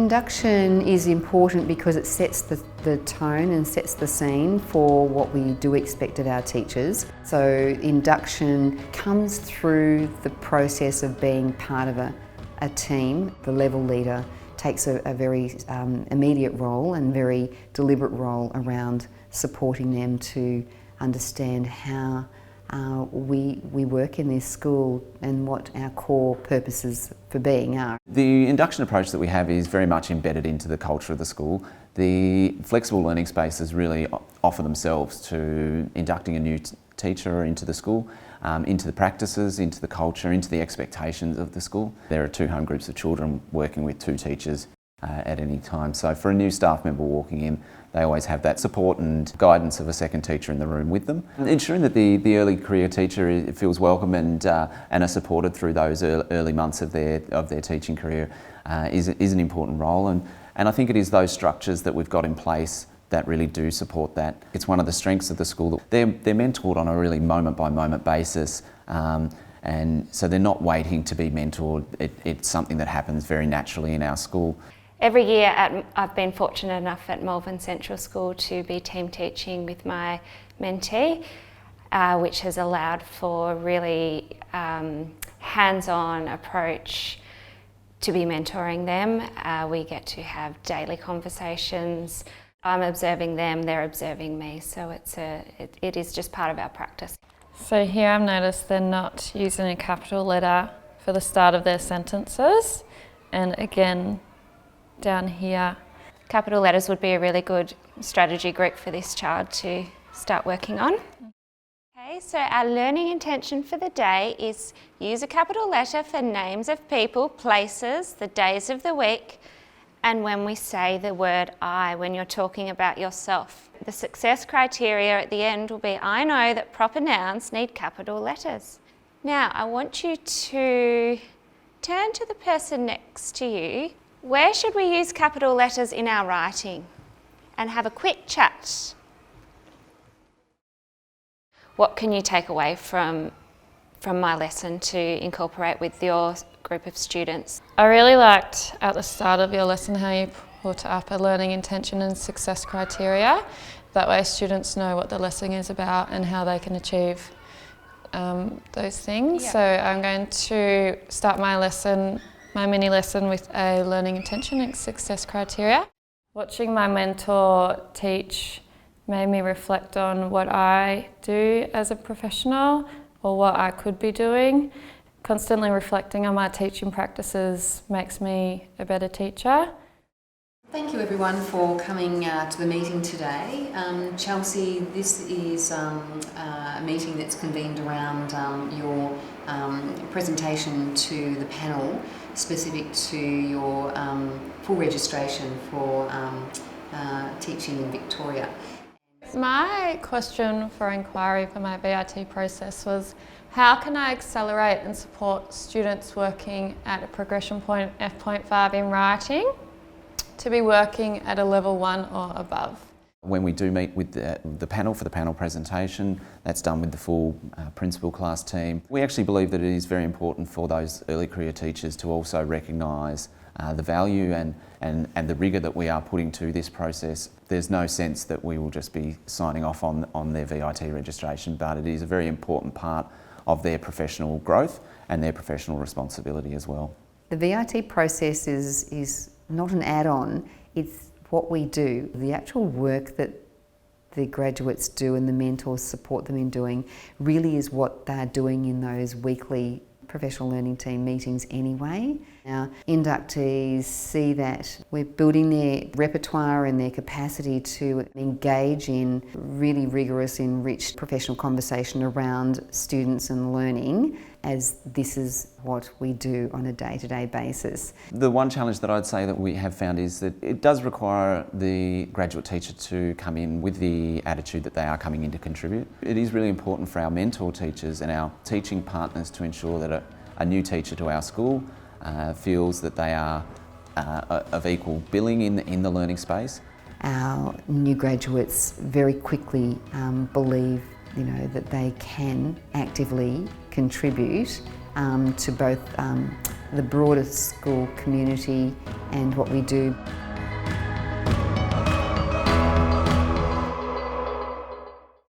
Induction is important because it sets the tone and sets the scene for what we do expect of our teachers. So induction comes through the process of being part of a team. The level leader takes a very immediate role and very deliberate role around supporting them to understand how we work in this school and what our core purposes for being are. The induction approach that we have is very much embedded into the culture of the school. The flexible learning spaces really offer themselves to inducting a new teacher into the school, into the practices, into the culture, into the expectations of the school. There are 2 home groups of children working with 2 teachers at any time. So for a new staff member walking in, they always have that support and guidance of a second teacher in the room with them. Ensuring that the early career teacher feels welcome and are supported through those early months of their teaching career is an important role. And I think it is those structures that we've got in place that really do support that. It's one of the strengths of the school. They're mentored on a really moment-by-moment basis, and so they're not waiting to be mentored. It's something that happens very naturally in our school. Every year I've been fortunate enough at Malvern Central School to be team teaching with my mentee, which has allowed for really hands-on approach to be mentoring them. We get to have daily conversations. I'm observing them, they're observing me, so it is just part of our practice. So here I've noticed they're not using a capital letter for the start of their sentences, and again down here. Capital letters would be a really good strategy group for this child to start working on. Okay, so our learning intention for the day is use a capital letter for names of people, places, the days of the week, and when we say the word I, when you're talking about yourself. The success criteria at the end will be, I know that proper nouns need capital letters. Now, I want you to turn to the person next to you. Where should we use capital letters in our writing? And have a quick chat. What can you take away from my lesson to incorporate with your group of students? I really liked at the start of your lesson how you put up a learning intention and success criteria. That way students know what the lesson is about and how they can achieve those things. Yeah. So I'm going to start my mini lesson with a learning intention and success criteria. Watching my mentor teach made me reflect on what I do as a professional or what I could be doing. Constantly reflecting on my teaching practices makes me a better teacher. Thank you everyone for coming to the meeting today. Chelsea, this is a meeting that's convened around your presentation to the panel specific to your full registration for teaching in Victoria. My question for inquiry for my VIT process was, how can I accelerate and support students working at a progression point F.5 in writing to be working at a level 1 or above? When we do meet with the panel for the panel presentation, that's done with the full principal class team. We actually believe that it is very important for those early career teachers to also recognise the value and the rigour that we are putting to this process. There's no sense that we will just be signing off on their VIT registration, but it is a very important part of their professional growth and their professional responsibility as well. The VIT process is not an add-on, it's what we do. The actual work that the graduates do and the mentors support them in doing really is what they're doing in those weekly professional learning team meetings anyway. Our inductees see that we're building their repertoire and their capacity to engage in really rigorous, enriched professional conversation around students and learning, as this is what we do on a day-to-day basis. The one challenge that I'd say that we have found is that it does require the graduate teacher to come in with the attitude that they are coming in to contribute. It is really important for our mentor teachers and our teaching partners to ensure that a new teacher to our school feels that they are of equal billing in the learning space. Our new graduates very quickly believe that they can actively contribute to both the broader school community and what we do.